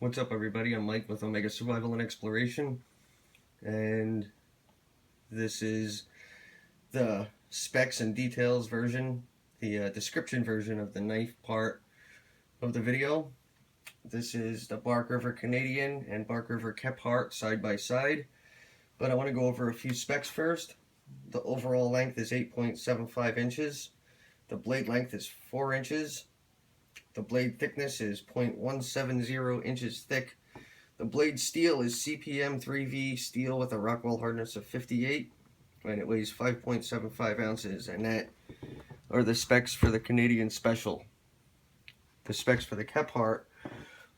What's up, everybody? I'm Mike with Omega Survival and Exploration, and this is the specs and details version, the description version of the knife part of the video. This is the Bark River Canadian and Bark River Kephart side by side, but I want to go over a few specs first. The overall length is 8.75 inches. The blade length is 4 inches. The blade thickness is 0.170 inches thick. The blade steel is CPM 3V steel with a Rockwell hardness of 58, and it weighs 5.75 ounces, and that are the specs for the Canadian Special. The specs for the Kephart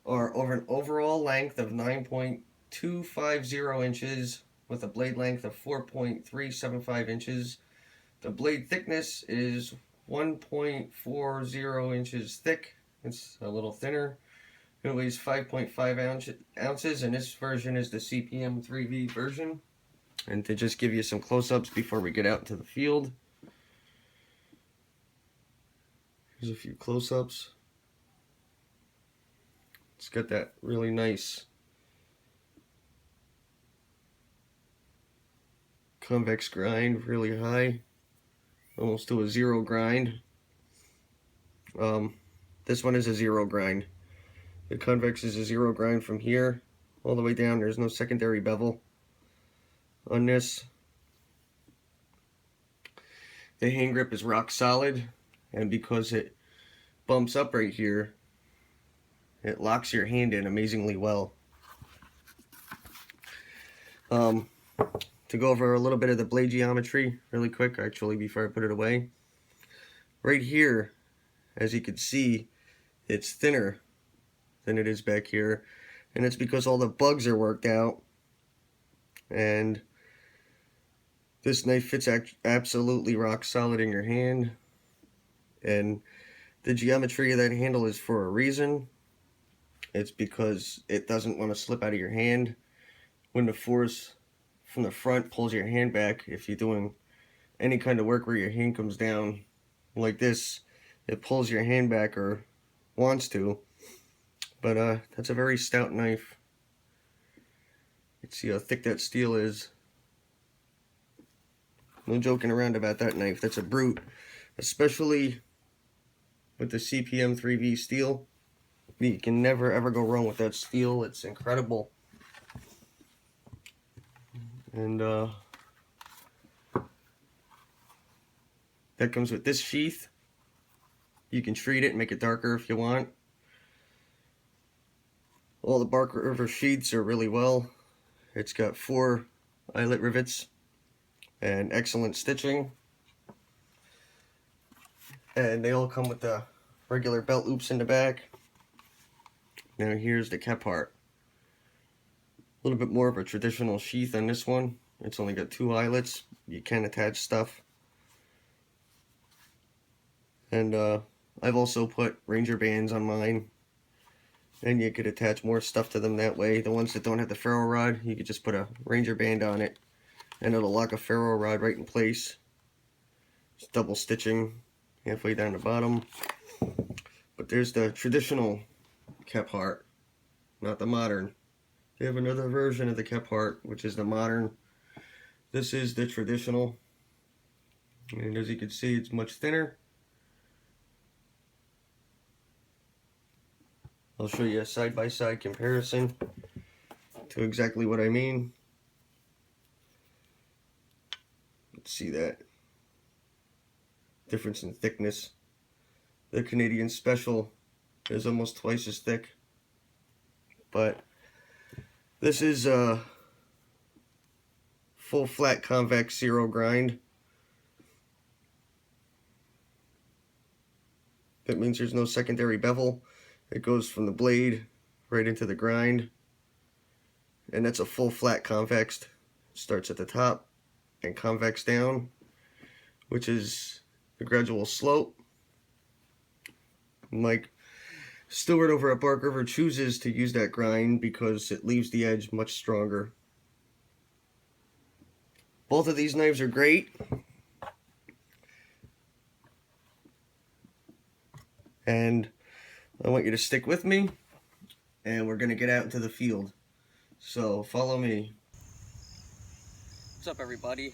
are over an overall length of 9.250 inches with a blade length of 4.375 inches. The blade thickness is 1.40 inches thick. It's a little thinner. It weighs 5.5 ounces, and this version is the CPM 3V version. And to just give you some close-ups before we get out into the field, here's a few close-ups. It's got that really nice convex grind, really high, almost to a zero grind. This one is a zero grind. The convex is a zero grind from here all the way down. There's no secondary bevel on this. The hand grip is rock solid, and because it bumps up right here, it locks your hand in amazingly well. To go over a little bit of the blade geometry really quick, actually, before I put it away. Right here, as you can see, it's thinner than it is back here, and it's because all the bugs are worked out, and this knife fits absolutely rock solid in your hand. And the geometry of that handle is for a reason. It's because it doesn't want to slip out of your hand when the force from the front pulls your hand back. If you're doing any kind of work where your hand comes down like this, it pulls your hand back, or wants to. But that's a very stout knife. You can see how thick that steel is. No joking around about that knife. That's a brute, especially with the CPM 3V steel. You can never ever go wrong with that steel. It's incredible. And that comes with this sheath. You can treat it and make it darker if you want. All the Bark River sheaths are really well. It's got 4 eyelet rivets and excellent stitching. And they all come with the regular belt loops in the back. Now here's the Kephart. A little bit more of a traditional sheath on this one. It's only got 2 eyelets. You can attach stuff. And I've also put Ranger bands on mine, and you could attach more stuff to them that way. The ones that don't have the ferro rod, you could just put a Ranger band on it, and it'll lock a ferro rod right in place. It's double stitching halfway down the bottom. But there's the traditional Kephart, not the modern. They have another version of the Kephart, which is the modern. This is the traditional, and as you can see, it's much thinner. I'll show you a side-by-side comparison to exactly what I mean. Let's see that difference in thickness. The Canadian Special is almost twice as thick, but this is a full flat convex zero grind. That means there's no secondary bevel. It goes from the blade right into the grind, and that's a full flat convex. It starts at the top and convex down, which is the gradual slope. Mike Stewart over at Bark River chooses to use that grind because it leaves the edge much stronger. Both of these knives are great. And I want you to stick with me and we're gonna get out into the field. So follow me. What's up, everybody?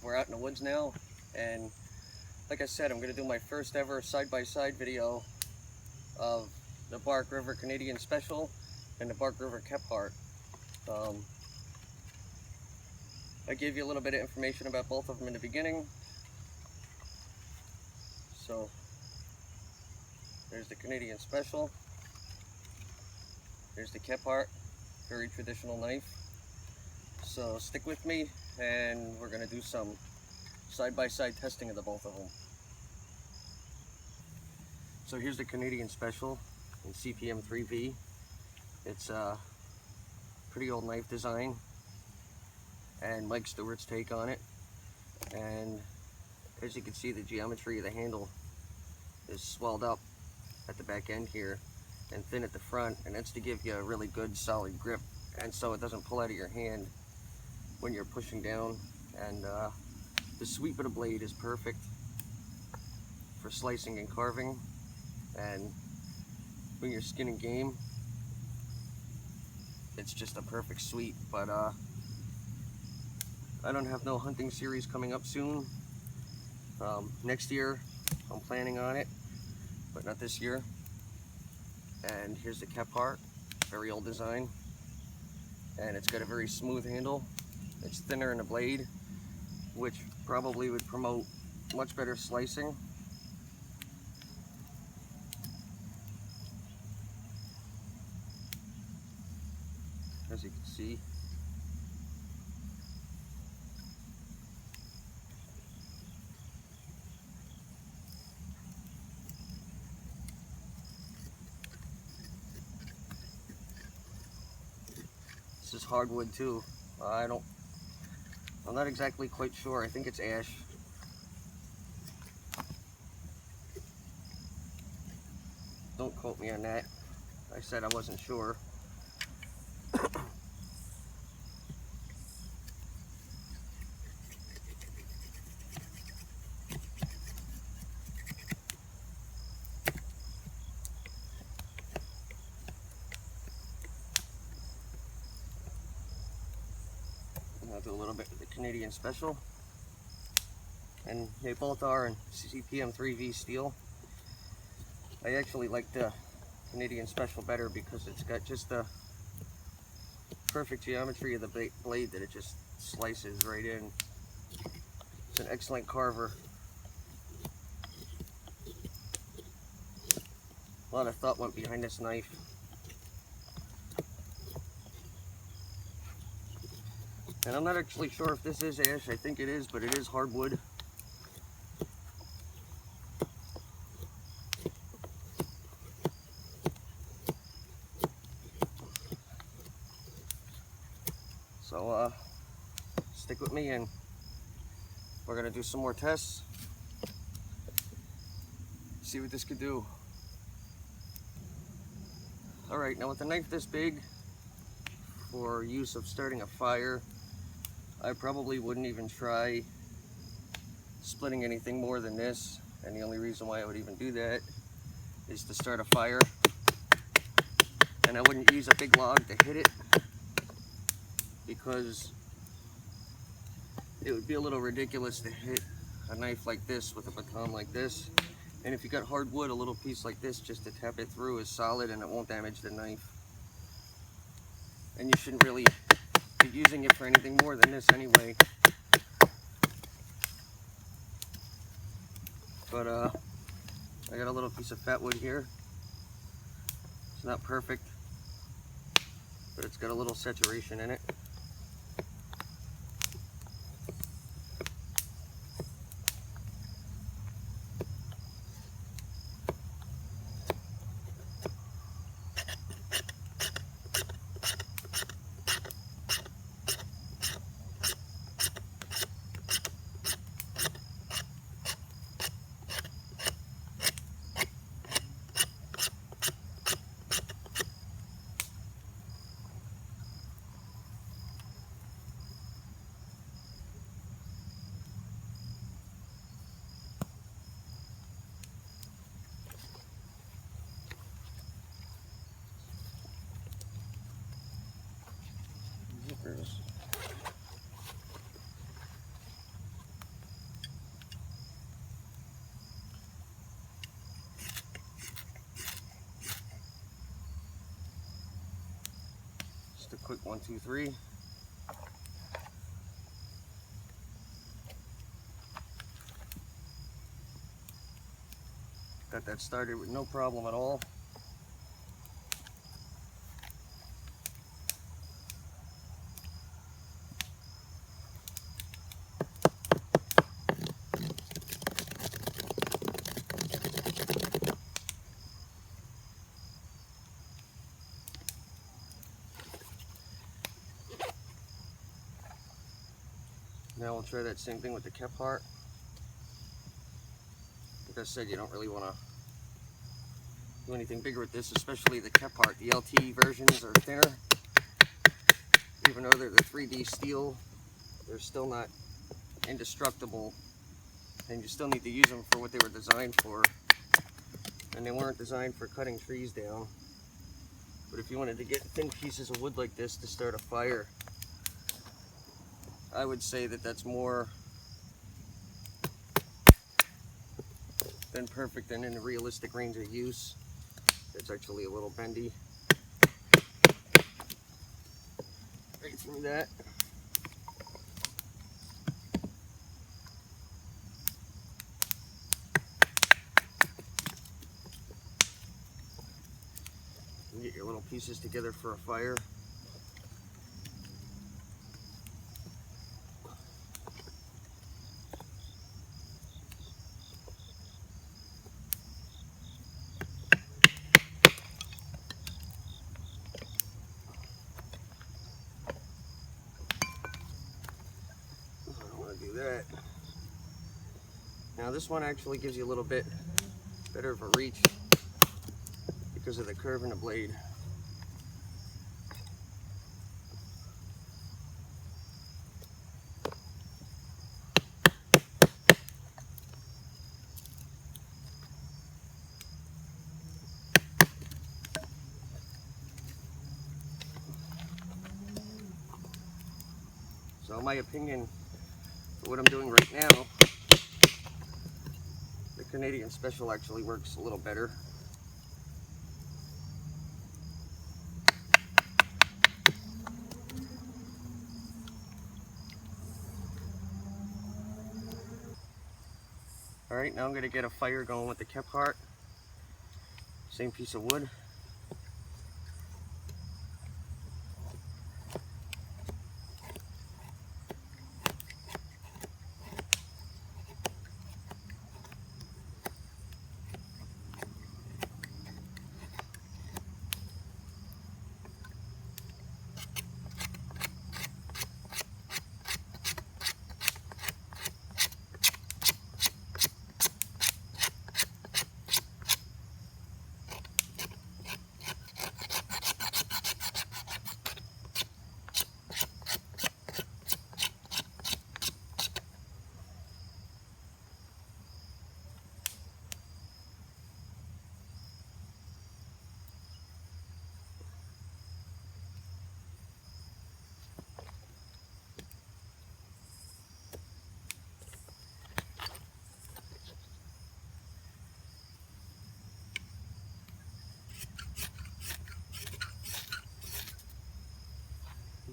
We're out in the woods now, and like I said, I'm gonna do my first ever side-by-side video of the Bark River Canadian Special and the Bark River Kephart. I gave you a little bit of information about both of them in the beginning. So there's the Canadian Special, there's the Kephart, very traditional knife. So stick with me, and we're gonna do some side-by-side testing of the both of them. So here's the Canadian Special in CPM 3V. It's a pretty old knife design, and Mike Stewart's take on it. And as you can see, the geometry of the handle is swelled up at the back end here and thin at the front, and that's to give you a really good solid grip, and so it doesn't pull out of your hand when you're pushing down. And the sweep of the blade is perfect for slicing and carving, and when you're skinning game, it's just a perfect sweep. But I don't have no hunting series coming up soon. Next year I'm planning on it, but not this year. And here's the Kephart, very old design, and it's got a very smooth handle. It's thinner in the blade, which probably would promote much better slicing. As you can see, this is hardwood too. I'm not exactly quite sure. I think it's ash. Don't quote me on that. I said I wasn't sure. I'll do a little bit of the Canadian Special, and they both are in CPM 3V steel. I actually like the Canadian Special better because it's got just the perfect geometry of the blade that it just slices right in. It's an excellent carver. A lot of thought went behind this knife. And I'm not actually sure if this is ash. I think it is, but it is hardwood. So stick with me, and we're gonna do some more tests, see what this could do. All right, now with a knife this big, for use of starting a fire, I probably wouldn't even try splitting anything more than this, and the only reason why I would even do that is to start a fire. And I wouldn't use a big log to hit it, because it would be a little ridiculous to hit a knife like this with a baton like this. And if you got hardwood, a little piece like this just to tap it through is solid, and it won't damage the knife. And you shouldn't really be using it for anything more than this anyway. But I got a little piece of fat wood here. It's not perfect, but it's got a little saturation in it. Just a quick 1, 2, 3. Got that started with no problem at all. Now we'll try that same thing with the Kephart. Like I said, you don't really want to do anything bigger with this, especially the Kephart. The LT versions are thinner. Even though they're the 3D steel, they're still not indestructible, and you still need to use them for what they were designed for. And they weren't designed for cutting trees down. But if you wanted to get thin pieces of wood like this to start a fire, I would say that that's more than perfect and in a realistic range of use. It's actually a little bendy. Right through that. And get your little pieces together for a fire. Do that. Now this one actually gives you a little bit better of a reach because of the curve in the blade. So in my opinion, for what I'm doing right now, the Canadian Special actually works a little better. Alright, now I'm going to get a fire going with the Kephart. Same piece of wood.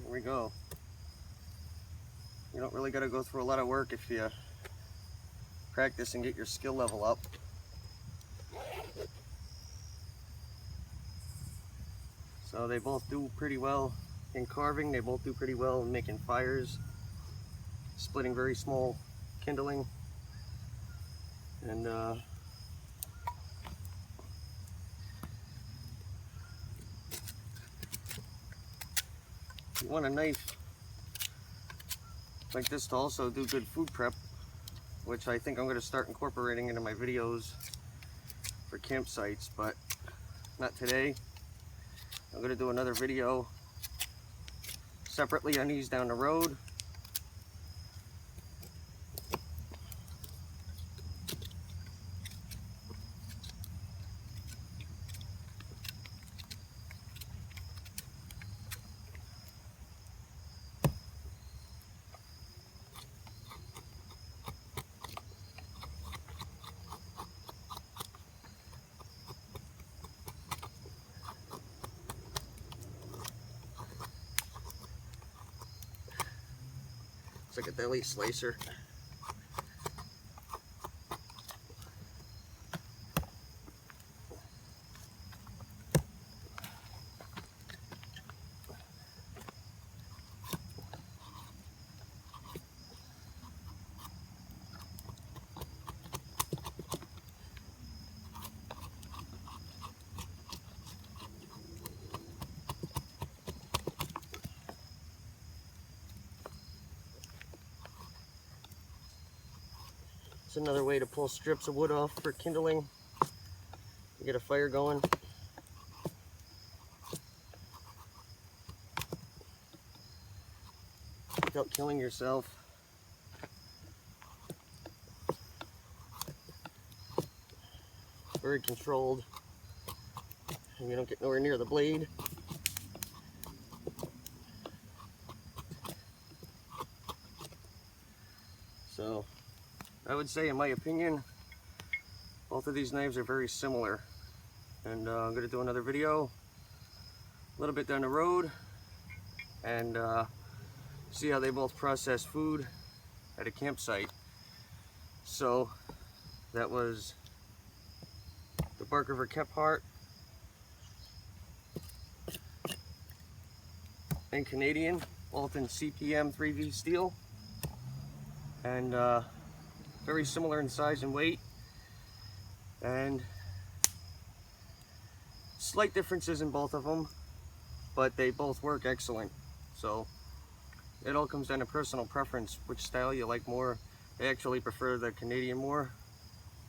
There we go. You don't really got to go through a lot of work if you practice and get your skill level up. So they both do pretty well in carving. They both do pretty well in making fires, splitting very small kindling. And you want a knife like this to also do good food prep, which I think I'm going to start incorporating into my videos for campsites, but not today. I'm going to do another video separately on these down the road. It's like a deli slicer. It's another way to pull strips of wood off for kindling. You get a fire going. Without killing yourself. Very controlled. And you don't get nowhere near the blade. So, I would say, in my opinion, both of these knives are very similar. And I'm going to do another video a little bit down the road and see how they both process food at a campsite. So, that was the Bark River Kephart and Canadian, both in CPM 3V steel. And very similar in size and weight, and slight differences in both of them, but they both work excellent. So it all comes down to personal preference, which style you like more. I actually prefer the Canadian more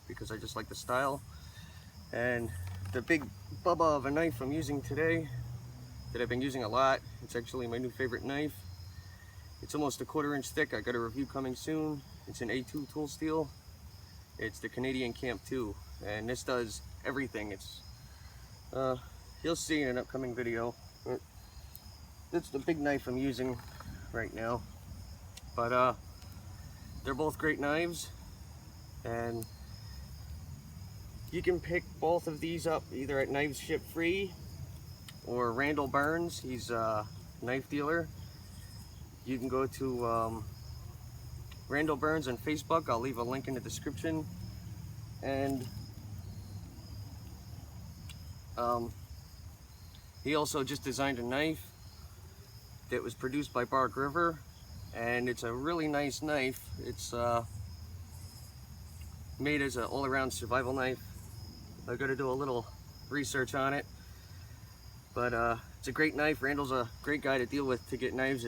because I just like the style. And the big bubba of a knife I'm using today, that I've been using a lot, it's actually my new favorite knife. It's almost a 1/4 inch thick. I got a review coming soon. It's an A2 tool steel. It's the Canadian Camp 2, and this does everything. It's you'll see in an upcoming video. It's the big knife I'm using right now. But they're both great knives, and you can pick both of these up either at Knives Ship Free or Randall Burns. He's a knife dealer. You can go to Randall Burns on Facebook. I'll leave a link in the description. And he also just designed a knife that was produced by Bark River, and it's a really nice knife. It's made as an all-around survival knife. I've got to do a little research on it, but it's a great knife. Randall's a great guy to deal with to get knives